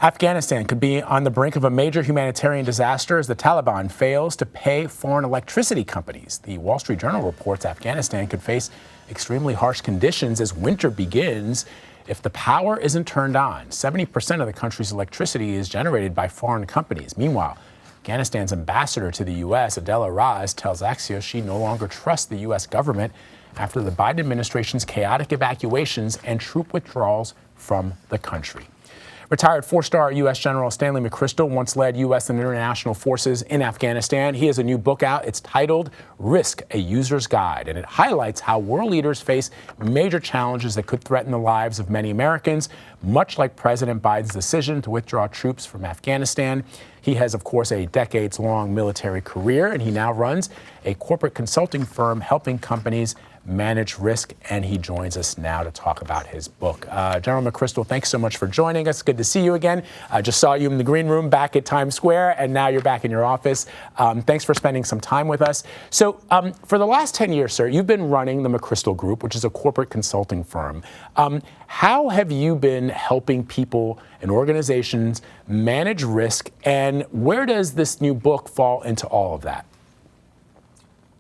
Afghanistan could be on the brink of a major humanitarian disaster as the Taliban fails to pay foreign electricity companies. The Wall Street Journal reports Afghanistan could face extremely harsh conditions as winter begins if the power isn't turned on. 70% of the country's electricity is generated by foreign companies. Meanwhile, Afghanistan's ambassador to the U.S., Adela Raz, tells Axios she no longer trusts the U.S. government after the Biden administration's chaotic evacuations and troop withdrawals from the country. Retired four-star U.S. General Stanley McChrystal once led U.S. and international forces in Afghanistan. He has a new book out. It's titled Risk, a User's Guide, and it highlights how world leaders face major challenges that could threaten the lives of many Americans, much like President Biden's decision to withdraw troops from Afghanistan. He has, of course, a decades-long military career, and he now runs a corporate consulting firm helping companies manage risk, and he joins us now to talk about his book. General McChrystal, thanks so much for joining us. Good to see you again. I just saw you in the green room back at Times Square, and now you're back in your office. Thanks for spending some time with us. So for the last 10 years, sir, you've been running the McChrystal Group, which is a corporate consulting firm. How have you been helping people and organizations manage risk, and where does this new book fall into all of that?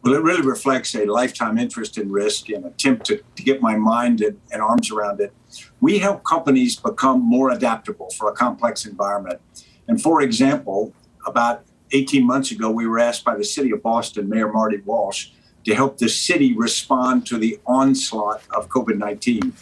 Well, it really reflects a lifetime interest in risk and attempt to get my mind and arms around it. We help companies become more adaptable for a complex environment. And for example, about 18 months ago, we were asked by the city of Boston, Mayor Marty Walsh, to help the city respond to the onslaught of COVID-19.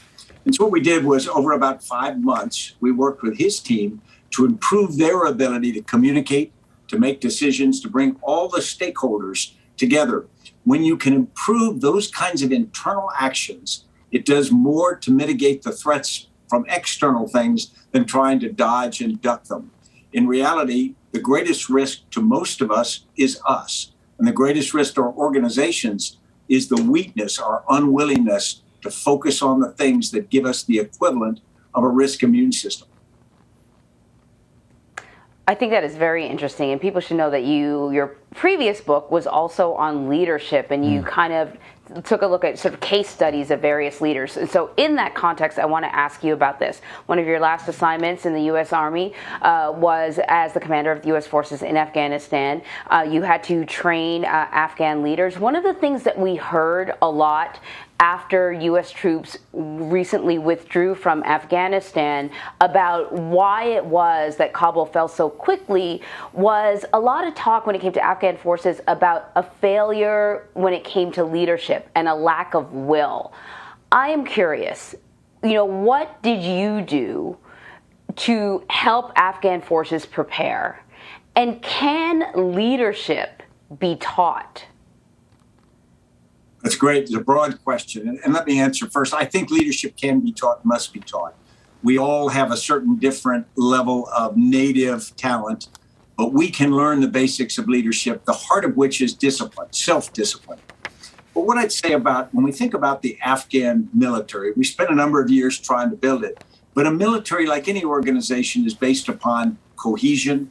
And so what we did was over about 5 months, we worked with his team to improve their ability to communicate, to make decisions, to bring all the stakeholders together. When you can improve those kinds of internal actions, it does more to mitigate the threats from external things than trying to dodge and duck them. In reality, the greatest risk to most of us is us. And the greatest risk to our organizations is the weakness, our unwillingness to focus on the things that give us the equivalent of a risk immune system. I think that is very interesting, and people should know that your previous book was also on leadership, and you kind of took a look at sort of case studies of various leaders. And so in that context, I want to ask you about this. One of your last assignments in the U.S. Army was as the commander of the U.S. forces in Afghanistan. You had to train Afghan leaders. One of the things that we heard a lot after U.S. troops recently withdrew from Afghanistan about why it was that Kabul fell so quickly was a lot of talk when it came to Afghan forces about a failure when it came to leadership and a lack of will. I am curious, what did you do to help Afghan forces prepare? And can leadership be taught? That's great. It's a broad question. And let me answer first. I think leadership can be taught, must be taught. We all have a certain different level of native talent, but we can learn the basics of leadership, the heart of which is discipline, self-discipline. But what I'd say about when we think about the Afghan military, we spent a number of years trying to build it. But a military, like any organization, is based upon cohesion,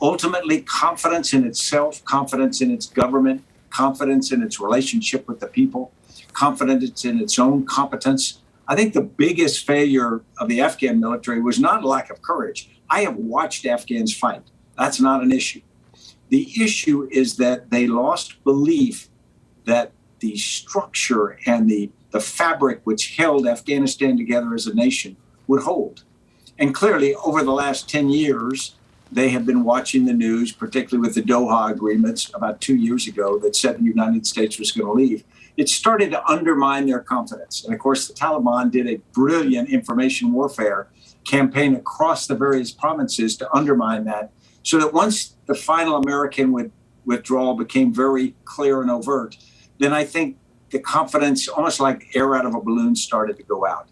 ultimately confidence in itself, confidence in its government, confidence in its relationship with the people, confidence in its own competence. I think the biggest failure of the Afghan military was not a lack of courage. I have watched Afghans fight. That's not an issue. The issue is that they lost belief that the structure and the fabric which held Afghanistan together as a nation would hold. And clearly, over the last 10 years, they have been watching the news, particularly with the Doha agreements about 2 years ago that said the United States was going to leave. It started to undermine their confidence. And of course, the Taliban did a brilliant information warfare campaign across the various provinces to undermine that, so that once the final American withdrawal became very clear and overt, then I think the confidence, almost like air out of a balloon, started to go out.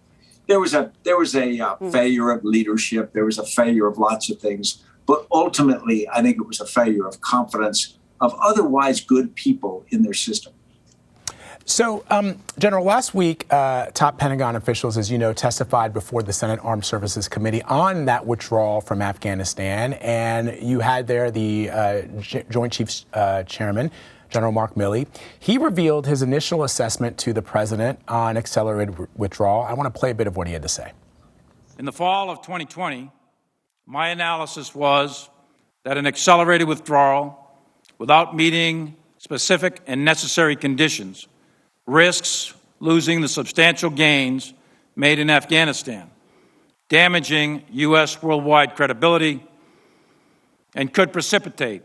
There was a failure of leadership. There was a failure of lots of things. But ultimately, I think it was a failure of confidence of otherwise good people in their system. So, General, last week, top Pentagon officials, as you know, testified before the Senate Armed Services Committee on that withdrawal from Afghanistan. And you had there the Joint Chiefs Chairman, General Mark Milley. He revealed his initial assessment to the president on accelerated withdrawal. I want to play a bit of what he had to say. In the fall of 2020, My analysis was that an accelerated withdrawal without meeting specific and necessary conditions risks losing the substantial gains made in Afghanistan, damaging U.S. worldwide credibility, and could precipitate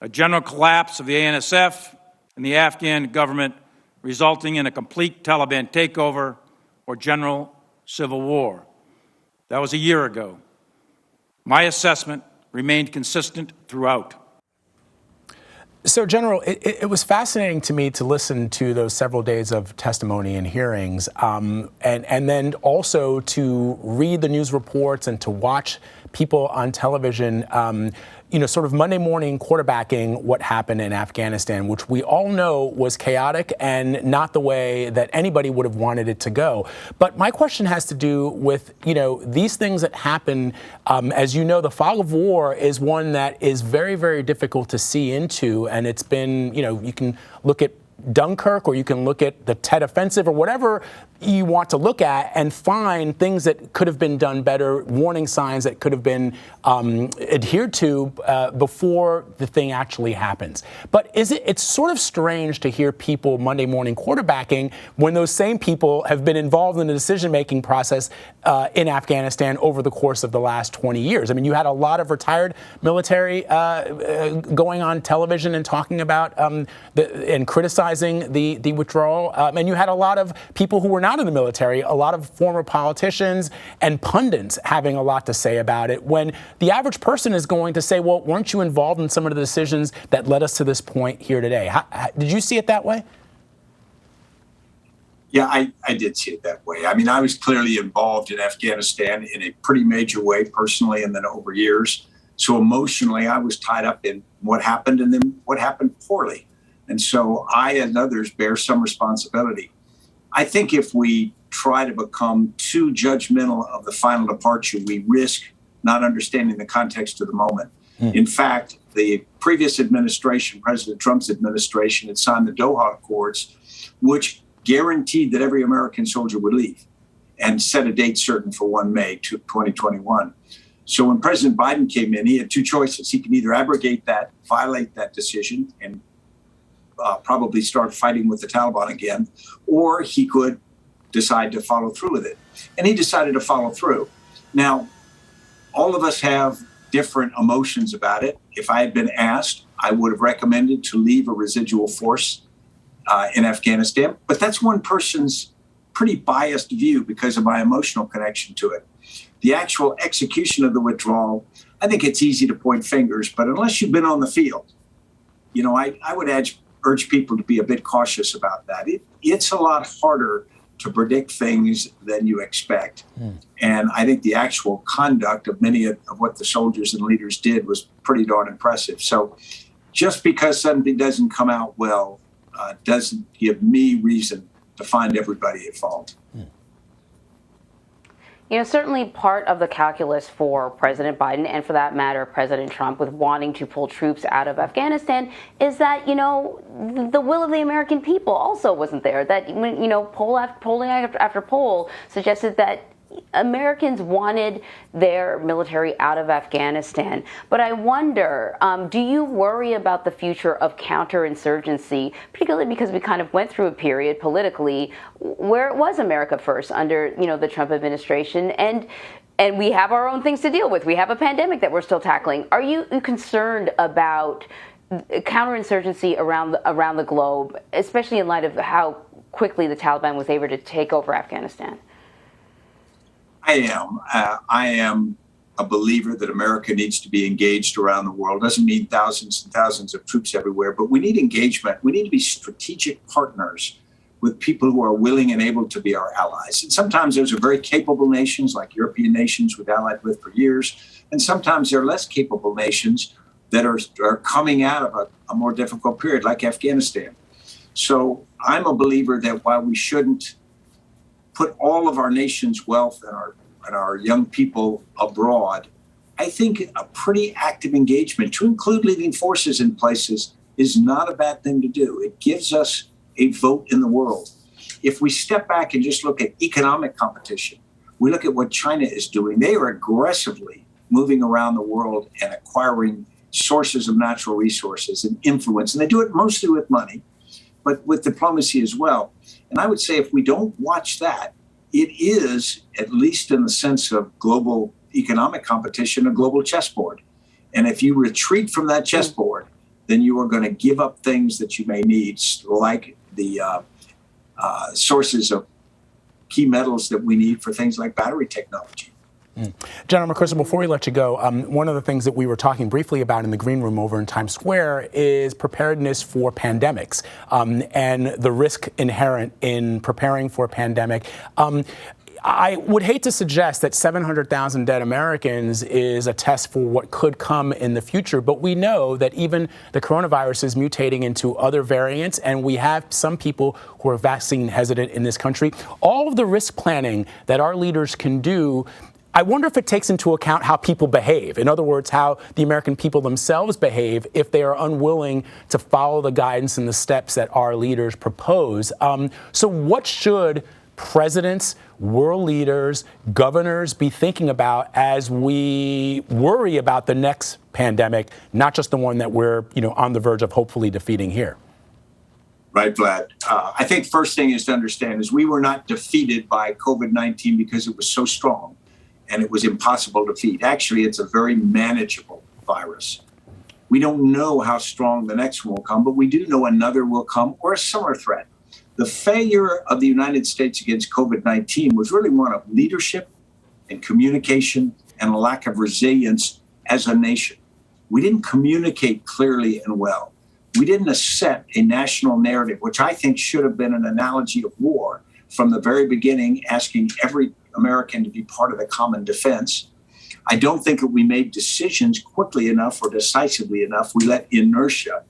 a general collapse of the ANSF and the Afghan government, resulting in a complete Taliban takeover or general civil war. That was a year ago. My assessment remained consistent throughout. So, General, it was fascinating to me to listen to those several days of testimony and hearings, and then also to read the news reports and to watch people on television, sort of Monday morning quarterbacking what happened in Afghanistan, which we all know was chaotic and not the way that anybody would have wanted it to go. But my question has to do with, these things that happen. As you know, the fog of war is one that is very, very difficult to see into. And it's been, you can look at Dunkirk, or you can look at the Tet Offensive, or whatever you want to look at, and find things that could have been done better, warning signs that could have been adhered to before the thing actually happens. But it's sort of strange to hear people Monday morning quarterbacking when those same people have been involved in the decision-making process in Afghanistan over the course of the last 20 years. I mean, you had a lot of retired military going on television and talking about and criticizing the withdrawal, and you had a lot of people who were not in the military, a lot of former politicians and pundits having a lot to say about it, when the average person is going to say, well, weren't you involved in some of the decisions that led us to this point here today? Did you see it that way? Yeah, I did see it that way. I mean, I was clearly involved in Afghanistan in a pretty major way personally, and then over years. So emotionally, I was tied up in what happened and then what happened poorly. And so I and others bear some responsibility. I think if we try to become too judgmental of the final departure, we risk not understanding the context of the moment. In fact, the previous administration, President Trump's administration, had signed the Doha Accords, which guaranteed that every American soldier would leave, and set a date certain for 1 May 2021. So when President Biden came in, he had two choices. He could either abrogate that, violate that decision, and probably start fighting with the Taliban again, or he could decide to follow through with it. And he decided to follow through. Now, all of us have different emotions about it. If I had been asked, I would have recommended to leave a residual force in Afghanistan. But that's one person's pretty biased view because of my emotional connection to it. The actual execution of the withdrawal, I think it's easy to point fingers, but unless you've been on the field, I would urge people to be a bit cautious about that. It's a lot harder to predict things than you expect. And I think the actual conduct of many of what the soldiers and leaders did was pretty darn impressive. So just because something doesn't come out well doesn't give me reason to find everybody at fault. Certainly part of the calculus for President Biden, and for that matter, President Trump, with wanting to pull troops out of Afghanistan is that, the will of the American people also wasn't there. That, polling after poll suggested that Americans wanted their military out of Afghanistan. But I wonder, do you worry about the future of counterinsurgency, particularly because we kind of went through a period politically where it was America first under, the Trump administration, and we have our own things to deal with. We have a pandemic that we're still tackling. Are you concerned about counterinsurgency around the globe, especially in light of how quickly the Taliban was able to take over Afghanistan? I am a believer that America needs to be engaged around the world. Doesn't mean thousands and thousands of troops everywhere, but we need engagement. We need to be strategic partners with people who are willing and able to be our allies. And sometimes those are very capable nations, like European nations we've allied with for years. And sometimes they're less capable nations that are coming out of a more difficult period, like Afghanistan. So I'm a believer that while we shouldn't put all of our nation's wealth and our young people abroad, I think a pretty active engagement to include leading forces in places is not a bad thing to do. It gives us a vote in the world. If we step back and just look at economic competition, we look at what China is doing. They are aggressively moving around the world and acquiring sources of natural resources and influence. And they do it mostly with money, but with diplomacy as well. And I would say if we don't watch that, it is, at least in the sense of global economic competition, a global chessboard. And if you retreat from that chessboard, then you are going to give up things that you may need, like the sources of key metals that we need for things like battery technology. General McChrystal, before we let you go, one of the things that we were talking briefly about in the green room over in Times Square is preparedness for pandemics and the risk inherent in preparing for a pandemic. I would hate to suggest that 700,000 dead Americans is a test for what could come in the future, but we know that even the coronavirus is mutating into other variants, and we have some people who are vaccine hesitant in this country. All of the risk planning that our leaders can do, I wonder if it takes into account how people behave. In other words, how the American people themselves behave if they are unwilling to follow the guidance and the steps that our leaders propose. So what should presidents, world leaders, governors be thinking about as we worry about the next pandemic, not just the one that we're, on the verge of hopefully defeating here? Right, Vlad. I think first thing is to understand is we were not defeated by COVID-19 because it was so strong and it was impossible to defeat. Actually, it's a very manageable virus. We don't know how strong the next one will come, but we do know another will come or a similar threat. The failure of the United States against COVID-19 was really one of leadership and communication and a lack of resilience as a nation. We didn't communicate clearly and well. We didn't set a national narrative, which I think should have been an analogy of war from the very beginning, asking every American to be part of the common defense. I don't think that we made decisions quickly enough or decisively enough. We let inertia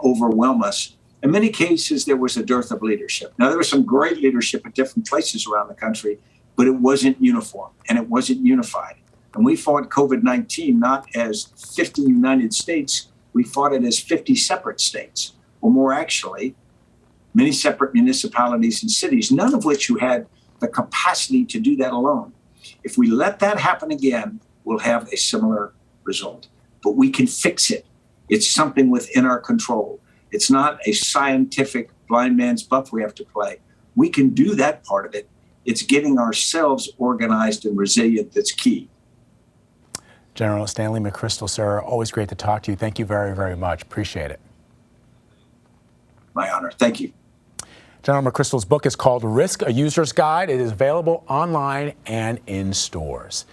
overwhelm us. In many cases, there was a dearth of leadership. Now, there was some great leadership at different places around the country, but it wasn't uniform and it wasn't unified. And we fought COVID-19 not as 50 United States, we fought it as 50 separate states, or more actually, many separate municipalities and cities, none of which who had the capacity to do that alone. If we let that happen again, we'll have a similar result. But we can fix it. It's something within our control. It's not a scientific blind man's buff we have to play. We can do that part of it. It's getting ourselves organized and resilient that's key. General Stanley McChrystal, sir, always great to talk to you. Thank you very, very much. Appreciate it. My honor. Thank you. General McChrystal's book is called Risk, A User's Guide. It is available online and in stores.